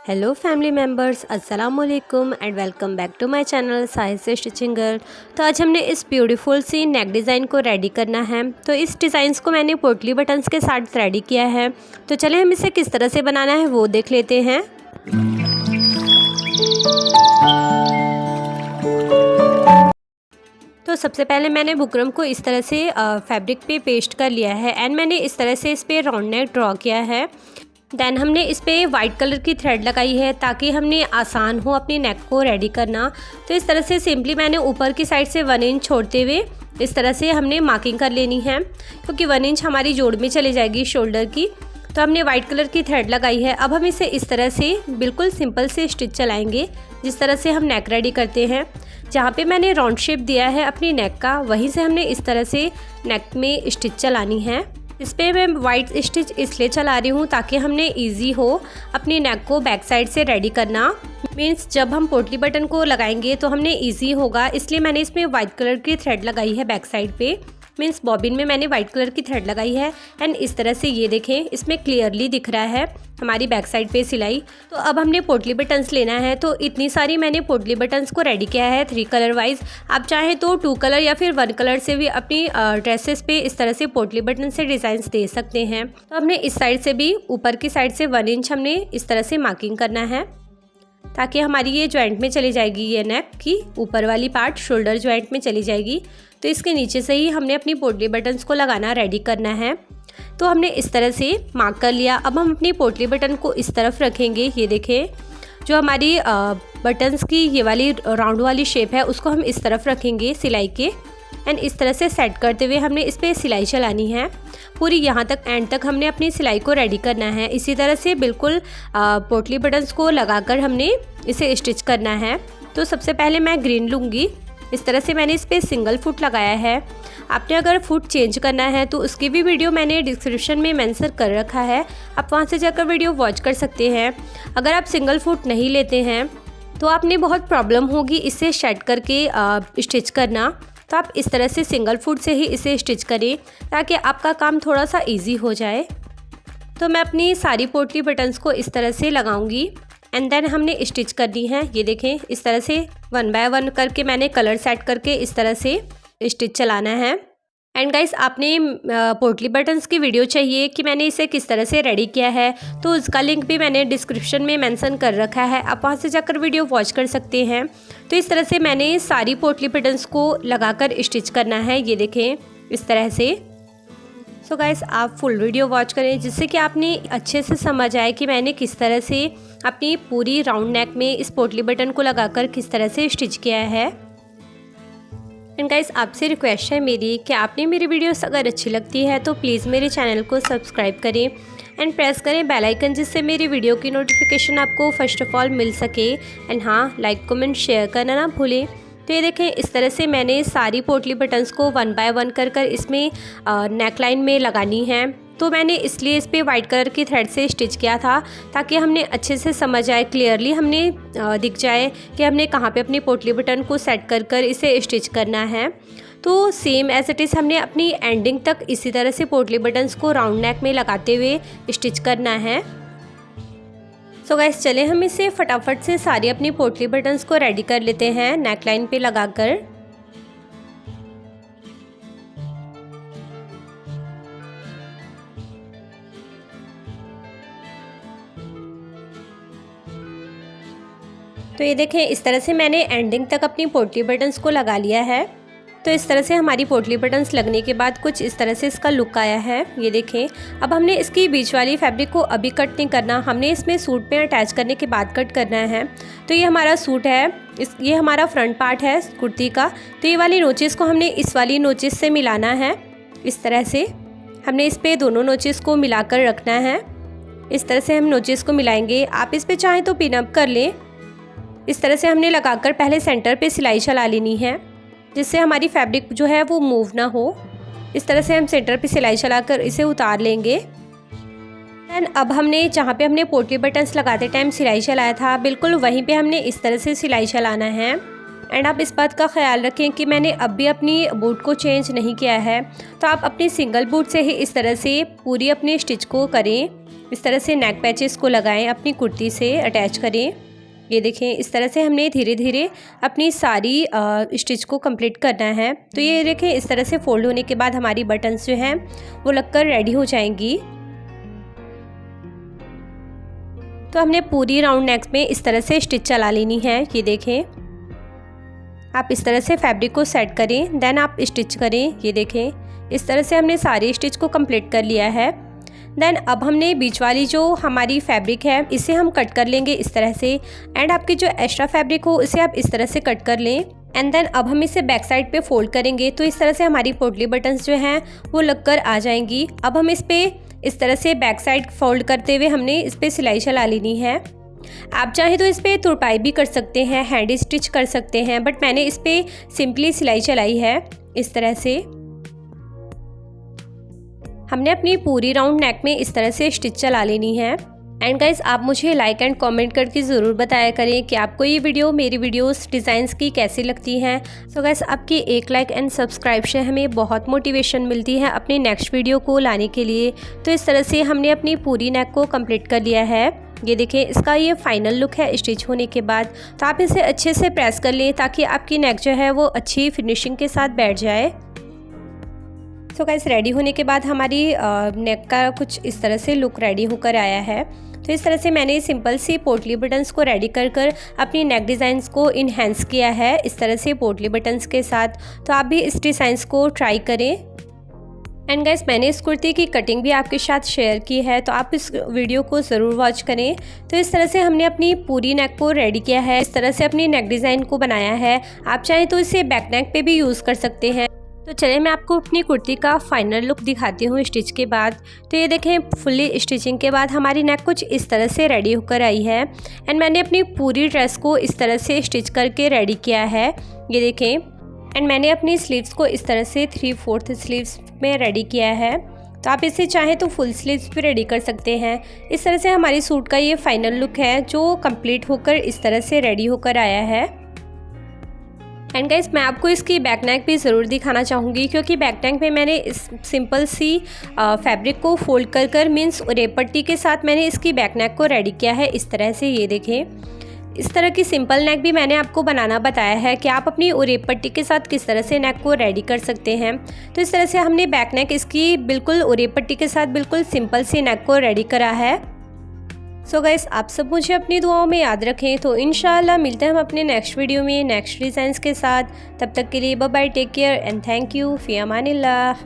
Hello family members, अस्सलाम वालेकुम and welcome back to my channel Sahil stitching girl. तो आज हमने इस ब्यूटीफुल सी नेक डिज़ाइन को रेडी करना है। तो इस डिज़ाइंस को मैंने पोटली बटन्स के साथ रेडी किया है। तो चले हम इसे किस तरह से बनाना है वो देख लेते हैं। तो सबसे पहले मैंने बुकरम को इस तरह से फैब्रिक पे पेस्ट कर लिया है एंड मैंने इस तरह से इस पर राउंड नेक ड्रॉ किया है। देन हमने इस पर वाइट कलर की थ्रेड लगाई है ताकि हमने आसान हो अपनी नेक को रेडी करना। तो इस तरह से सिंपली मैंने ऊपर की साइड से 1 इंच छोड़ते हुए इस तरह से हमने मार्किंग कर लेनी है, क्योंकि 1 इंच हमारी जोड़ में चली जाएगी शोल्डर की। तो हमने वाइट कलर की थ्रेड लगाई है। अब हम इसे इस तरह से बिल्कुल सिंपल से स्टिच चलाएंगे जिस तरह से हम नेक रेडी करते हैं। जहाँ पे मैंने राउंड शेप दिया है अपनी नेक का, वहीं से हमने इस तरह से नेक में स्टिच चलानी है। इस पर मैं वाइट स्टिच इसलिए चला रही हूँ ताकि हमने इजी हो अपनी नेक को बैक साइड से रेडी करना। मीन्स जब हम पोटली बटन को लगाएंगे तो हमने इजी होगा, इसलिए मैंने इसमें वाइट कलर की थ्रेड लगाई है बैक साइड पे। मीन्स बॉबिन में मैंने वाइट कलर की थ्रेड लगाई है एंड इस तरह से ये देखें इसमें क्लियरली दिख रहा है हमारी बैक साइड पे सिलाई। तो अब हमने पोटली बटन्स लेना है। तो इतनी सारी मैंने पोटली बटन्स को रेडी किया है 3 कलर वाइज। आप चाहें तो 2 कलर या फिर 1 कलर से भी अपनी ड्रेसेस पे इस तरह से पोटली बटन से डिज़ाइंस दे सकते हैं। तो हमने इस साइड से भी ऊपर की साइड से 1 इंच हमने इस तरह से मार्किंग करना है ताकि हमारी ये जॉइंट में चली जाएगी, ये नेक की ऊपर वाली पार्ट शोल्डर जॉइंट में चली जाएगी। तो इसके नीचे से ही हमने अपनी पोटली बटन्स को लगाना रेडी करना है। तो हमने इस तरह से मार्क कर लिया। अब हम अपनी पोटली बटन को इस तरफ रखेंगे। ये देखें जो हमारी बटन्स की ये वाली राउंड वाली शेप है उसको हम इस तरफ रखेंगे सिलाई के एंड इस तरह से सेट करते हुए हमने इस पर सिलाई चलानी है पूरी यहाँ तक एंड तक हमने अपनी सिलाई को रेडी करना है। इसी तरह से बिल्कुल पोटली बटन्स को लगाकर हमने इसे स्टिच करना है। तो सबसे पहले मैं ग्रीन लूँगी। इस तरह से मैंने इस पर सिंगल फुट लगाया है। आपने अगर फुट चेंज करना है तो उसकी भी वीडियो मैंने डिस्क्रिप्शन में मेंशन कर रखा है, आप वहाँ से जाकर वीडियो वॉच कर सकते हैं। अगर आप सिंगल फुट नहीं लेते हैं तो आपने बहुत प्रॉब्लम होगी इसे शेड करके स्टिच करना। तो आप इस तरह से सिंगल फुट से ही इसे स्टिच करें ताकि आपका काम थोड़ा सा ईजी हो जाए। तो मैं अपनी सारी पोटली बटन्स को इस तरह से लगाऊंगी एंड देन हमने स्टिच करनी है। ये देखें इस तरह से 1 बाय 1 करके मैंने कलर सेट करके इस तरह से स्टिच चलाना है। एंड गाइस आपने पोटली बटन्स की वीडियो चाहिए कि मैंने इसे किस तरह से रेडी किया है तो उसका लिंक भी मैंने डिस्क्रिप्शन में मेंशन कर रखा है, आप वहाँ से जाकर वीडियो वॉच कर सकते हैं। तो इस तरह से मैंने सारी पोटली बटन्स को लगाकर स्टिच करना है। ये देखें इस तरह से। सो गाइस आप फुल वीडियो वॉच करें जिससे कि आपने अच्छे से समझ आए कि मैंने किस तरह से अपनी पूरी राउंड नेक में इस पोटली बटन को लगाकर किस तरह से स्टिच किया है। एंड गाइस आपसे रिक्वेस्ट है मेरी कि आपने मेरी वीडियोस अगर अच्छी लगती है तो प्लीज़ मेरे चैनल को सब्सक्राइब करें एंड प्रेस करें बेल आइकन, जिससे मेरी वीडियो की नोटिफिकेशन आपको फर्स्ट ऑफ ऑल मिल सके। एंड हाँ, लाइक कमेंट शेयर करना ना भूलें। तो ये देखें इस तरह से मैंने सारी पोटली बटन्स को 1 बाय 1 कर इसमें नेक लाइन में लगानी है। तो मैंने इसलिए इस पर वाइट कलर की थ्रेड से स्टिच किया था ताकि हमने अच्छे से समझ आए, क्लियरली हमने दिख जाए कि हमने कहाँ पे अपनी पोटली बटन को सेट कर इसे स्टिच करना है। तो सेम एज इट इज़ हमने अपनी एंडिंग तक इसी तरह से पोटली बटन्स को राउंड नेक में लगाते हुए स्टिच करना है। सो गाइस चले हम इसे फटाफट से सारी अपनी पोटली बटन्स को रेडी कर लेते हैं नेक लाइन पे लगाकर। तो ये देखें इस तरह से मैंने एंडिंग तक अपनी पोटली बटन्स को लगा लिया है। तो इस तरह से हमारी पोटली बटन्स लगने के बाद कुछ इस तरह से इसका लुक आया है। ये देखें अब हमने इसकी बीच वाली फैब्रिक को अभी कट नहीं करना, हमने इसमें सूट पे अटैच करने के बाद कट करना है। तो ये हमारा सूट है, ये हमारा फ्रंट पार्ट है कुर्ती का। तो ये वाली नोचेस को हमने इस वाली नोचेस से मिलाना है। इस तरह से हमने इस पर दोनों नोचेस को मिलाकर रखना है। इस तरह से हम नोचेस को मिलाएंगे। आप इस पर चाहें तो पिनअप कर लें। इस तरह से हमने लगाकर पहले सेंटर पे सिलाई चला लेनी है जिससे हमारी फैब्रिक जो है वो मूव ना हो। इस तरह से हम सेंटर पे सिलाई चलाकर इसे उतार लेंगे। एंड अब हमने जहाँ पे हमने पोटली बटन्स लगाते टाइम सिलाई चलाया था बिल्कुल वहीं पे हमने इस तरह से सिलाई चलाना है। एंड आप इस बात का ख्याल रखें कि मैंने अब भी अपनी बूट को चेंज नहीं किया है। तो आप अपनी सिंगल बूट से ही इस तरह से पूरी अपनी स्टिच को करें। इस तरह से नेक पैचेस को लगाएं, अपनी कुर्ती से अटैच करें। ये देखें, इस तरह से हमने धीरे धीरे अपनी सारी स्टिच को कंप्लीट करना है। तो ये देखें, इस तरह से फोल्ड होने के बाद हमारी बटन्स जो हैं वो लगकर रेडी हो जाएंगी। तो हमने पूरी राउंड नेक में इस तरह से स्टिच चला लेनी है। ये देखें, आप इस तरह से फैब्रिक को सेट करें, देन आप स्टिच करें। ये देखें, इस तरह से हमने सारी स्टिच को कंप्लीट कर लिया है। देन अब हमने बीच वाली जो हमारी फैब्रिक है इसे हम कट कर लेंगे इस तरह से। एंड आपकी जो एक्स्ट्रा फैब्रिक हो इसे आप इस तरह से कट कर लें। एंड देन अब हम इसे बैक साइड पे फोल्ड करेंगे। तो इस तरह से हमारी पोटली बटन्स जो हैं वो लगकर आ जाएंगी। अब हम इस पे इस तरह से बैक साइड फोल्ड करते हुए हमने इस पे सिलाई चला लेनी है। आप चाहे तो इस पे तुरपाई भी कर सकते हैं, हैंड स्टिच कर सकते हैं, बट मैंने इस पे सिंपली सिलाई चलाई है। इस तरह से हमने अपनी पूरी राउंड नेक में इस तरह से स्टिच चला लेनी है। एंड गाइस, आप मुझे लाइक एंड कमेंट करके ज़रूर बताया करें कि आपको ये वीडियो, मेरी वीडियोस डिज़ाइंस की कैसी लगती हैं। सो गाइस, आपकी एक लाइक एंड सब्सक्राइब से हमें बहुत मोटिवेशन मिलती है अपनी नेक्स्ट वीडियो को लाने के लिए। तो इस तरह से हमने अपनी पूरी नेक को कंप्लीट कर लिया है। ये देखें, इसका ये फाइनल लुक है स्टिच होने के बाद। तो आप इसे अच्छे से प्रेस कर लें ताकि आपकी नेक जो है वो अच्छी फिनिशिंग के साथ बैठ जाए। तो गाइस, रेडी होने के बाद हमारी नेक का कुछ इस तरह से लुक रेडी होकर आया है। तो इस तरह से मैंने सिंपल सी पोटली बटन्स को रेडी कर कर अपनी नेक डिज़ाइंस को इन्हेंस किया है इस तरह से पोटली बटन्स के साथ। तो आप भी इस डिज़ाइंस को ट्राई करें। एंड गाइस, मैंने इस कुर्ती की कटिंग भी आपके साथ शेयर की है, तो आप इस वीडियो को ज़रूर वॉच करें। तो इस तरह से हमने अपनी पूरी नेक को रेडी किया है, इस तरह से अपनी नेक डिज़ाइन को बनाया है। आप चाहें तो इसे बैक नेक पे भी यूज़ कर सकते हैं। तो चलिए मैं आपको अपनी कुर्ती का फाइनल लुक दिखाती हूँ स्टिच के बाद। तो ये देखें, फुल्ली स्टिचिंग के बाद हमारी नेक कुछ इस तरह से रेडी होकर आई है। एंड मैंने अपनी पूरी ड्रेस को इस तरह से स्टिच करके रेडी किया है। ये देखें, एंड मैंने अपनी स्लीव्स को इस तरह से 3/4 स्लीव्स में रेडी किया है। तो आप इसे चाहें तो फुल स्लीव्स भी रेडी कर सकते हैं। इस तरह से हमारी सूट का ये फाइनल लुक है जो कंप्लीट होकर इस तरह से रेडी होकर आया है। एंड गाइस, मैं आपको इसकी बैक नेक भी ज़रूर दिखाना चाहूँगी, क्योंकि बैक नेक में मैंने इस सिंपल सी फैब्रिक को फोल्ड कर कर मीन्स रेप पट्टी के साथ मैंने इसकी बैक नेक को रेडी किया है इस तरह से। ये देखें, इस तरह की सिंपल नेक भी मैंने आपको बनाना बताया है कि आप अपनी रेप पट्टी के साथ किस तरह से नेक को रेडी कर सकते हैं। तो इस तरह से हमने बैक नेक इसकी बिल्कुल रेप पट्टी के साथ बिल्कुल सिंपल सी नेक को रेडी करा है। सो गाइस, आप सब मुझे अपनी दुआओं में याद रखें। तो इंशाल्लाह मिलते हैं हम अपने नेक्स्ट वीडियो में नेक्स्ट डिज़ाइंस के साथ। तब तक के लिए bye bye, take care and thank you, फ़ी अमानिल्लाह।